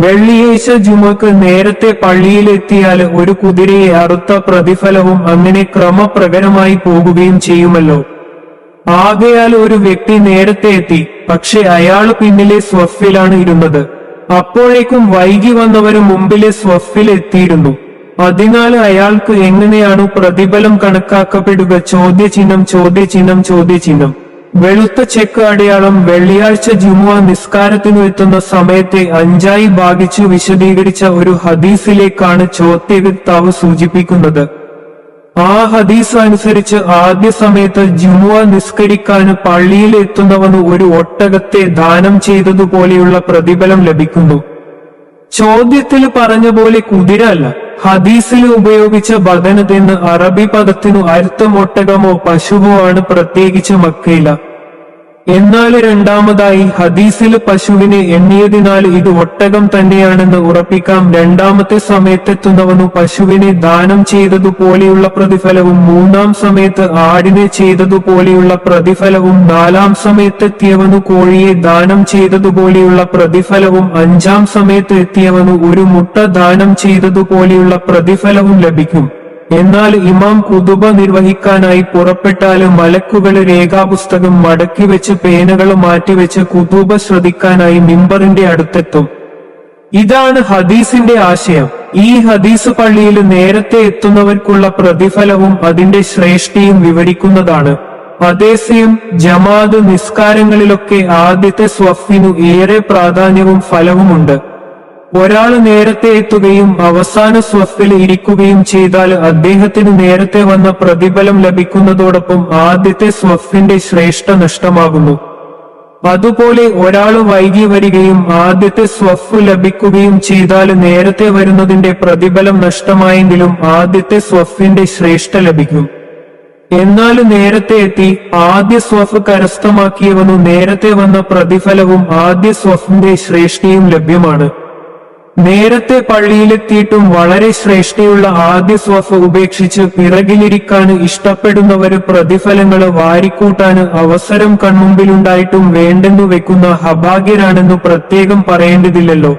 വെള്ളിയാഴ്ച ജുമക്ക് നേരത്തെ പള്ളിയിലെത്തിയാൽ ഒരു കുതിരയെ അറുത്ത പ്രതിഫലവും അങ്ങനെ ക്രമപ്രകാരമായി പോകുകയും ചെയ്യുമല്ലോ. ആകയാൽ ഒരു വ്യക്തി നേരത്തെ എത്തി, പക്ഷെ അയാൾ പിന്നിലെ സ്വഫിലാണ് ഇരുന്നത്. അപ്പോഴേക്കും വൈകി വന്നവര് മുമ്പിലെ സ്വഫിൽ എത്തിയിരുന്നു. അതിനാൽ അയാൾക്ക് എങ്ങനെയാണു പ്രതിഫലം കണക്കാക്കപ്പെടുക? ചോദ്യചിഹ്നം ചോദ്യചിഹ്നം ചോദ്യചിഹ്നം. വെളുത്ത ചെക്ക് അടയാളം. വെള്ളിയാഴ്ച ജുമുഅ നിസ്കാരത്തിനു എത്തുന്ന സമയത്തെ 5ആയി ഭാഗിച്ചു വിശദീകരിച്ച ഒരു ഹദീസിലേക്കാണ് ചോദ്യകർത്താവ് സൂചിപ്പിക്കുന്നത്. ആ ഹദീസ് അനുസരിച്ച് ആദ്യ സമയത്ത് ജുമുഅ നിസ്കരിക്കാൻ പള്ളിയിൽ എത്തുന്നവന് ഒരു ഒട്ടകത്തെ ദാനം ചെയ്തതുപോലെയുള്ള പ്രതിഫലം ലഭിക്കുന്നു. ചോദ്യത്തിൽ പറഞ്ഞ പോലെ കുതിര അല്ല. ഹദീസിൽ ഉപയോഗിച്ച ബദനത്ത് എന്ന അറബി പദത്തിനു അർത്ഥം ഒട്ടകമോ പശുവോ ആണ്, പ്രത്യേകിച്ച് മക്കയില. എന്നാൽ രണ്ടാമതായി ഹദീസിൽ പശുവിനെ എണ്ണിയതിനാൽ ഇത് ഒട്ടകം തന്നെയാണെന്ന് ഉറപ്പിക്കാം. രണ്ടാമത്തെ സമയത്തെത്തുന്നവനു പശുവിനെ ദാനം ചെയ്തതുപോലെയുള്ള പ്രതിഫലവും, മൂന്നാം സമയത്ത് ആടിനെ ചെയ്തതുപോലെയുള്ള പ്രതിഫലവും, നാലാം സമയത്തെത്തിയവനു കോഴിയെ ദാനം ചെയ്തതുപോലെയുള്ള പ്രതിഫലവും, അഞ്ചാം സമയത്ത് എത്തിയവനു ഒരു മുട്ട ദാനം ചെയ്തതുപോലെയുള്ള പ്രതിഫലവും ലഭിക്കും. എന്നാൽ ഇമാം ഖുതുബ നിർവഹിക്കാനായി പുറപ്പെട്ടാല് മലക്കുകള് രേഖാപുസ്തകം മടക്കിവെച്ച് പേനകൾ മാറ്റിവെച്ച് ഖുതുബ ശ്രദ്ധിക്കാനായി മിമ്പറിന്റെ അടുത്തെത്തും. ഇതാണ് ഹദീസിന്റെ ആശയം. ഈ ഹദീസ് പള്ളിയിൽ നേരത്തെ എത്തുന്നവർക്കുള്ള പ്രതിഫലവും അതിന്റെ ശ്രേഷ്ഠയും വിവരിക്കുന്നതാണ്. അതേസമയം ജമാഅത്ത് നിസ്കാരങ്ങളിലൊക്കെ ആദ്യത്തെ സ്വഫിനു ഏറെ പ്രാധാന്യവും ഫലവുമുണ്ട്. ഒരാൾ നേരത്തെ എത്തുകയും അവസാന സ്വഫിൽ ഇരിക്കുകയും ചെയ്താൽ അദ്ദേഹത്തിന് നേരത്തെ വന്ന പ്രതിഫലം ലഭിക്കുന്നതോടൊപ്പം ആദ്യത്തെ സ്വഫിന്റെ ശ്രേഷ്ഠ നഷ്ടമാകുന്നു. അതുപോലെ ഒരാൾ വൈകി വരികയും ആദ്യത്തെ സ്വഫ് ലഭിക്കുകയും ചെയ്താൽ നേരത്തെ വരുന്നതിന്റെ പ്രതിഫലം നഷ്ടമായെങ്കിലും ആദ്യത്തെ സ്വഫിന്റെ ശ്രേഷ്ഠ ലഭിക്കും. എന്നാൽ നേരത്തെ എത്തി ആദ്യ സ്വഫ് കരസ്ഥമാക്കിയവനു നേരത്തെ വന്ന പ്രതിഫലവും ആദ്യ സ്വഫിന്റെ ശ്രേഷ്ഠയും ലഭ്യമാണ്. നേരത്തെ പള്ളിയിലെത്തിയിട്ടും വളരെ ശ്രേഷ്ഠയുള്ള ആദ്യ സ്വഫ് ഉപേക്ഷിച്ച് പിറകിലിരിക്കാൻ ഇഷ്ടപ്പെടുന്നവര് പ്രതിഫലങ്ങള് വാരിക്കൂട്ടാന് അവസരം കൺമുമ്പിലുണ്ടായിട്ടും വേണ്ടെന്നു വെക്കുന്ന അഭാഗ്യരാണെന്നു പ്രത്യേകം പറയേണ്ടതില്ലല്ലോ.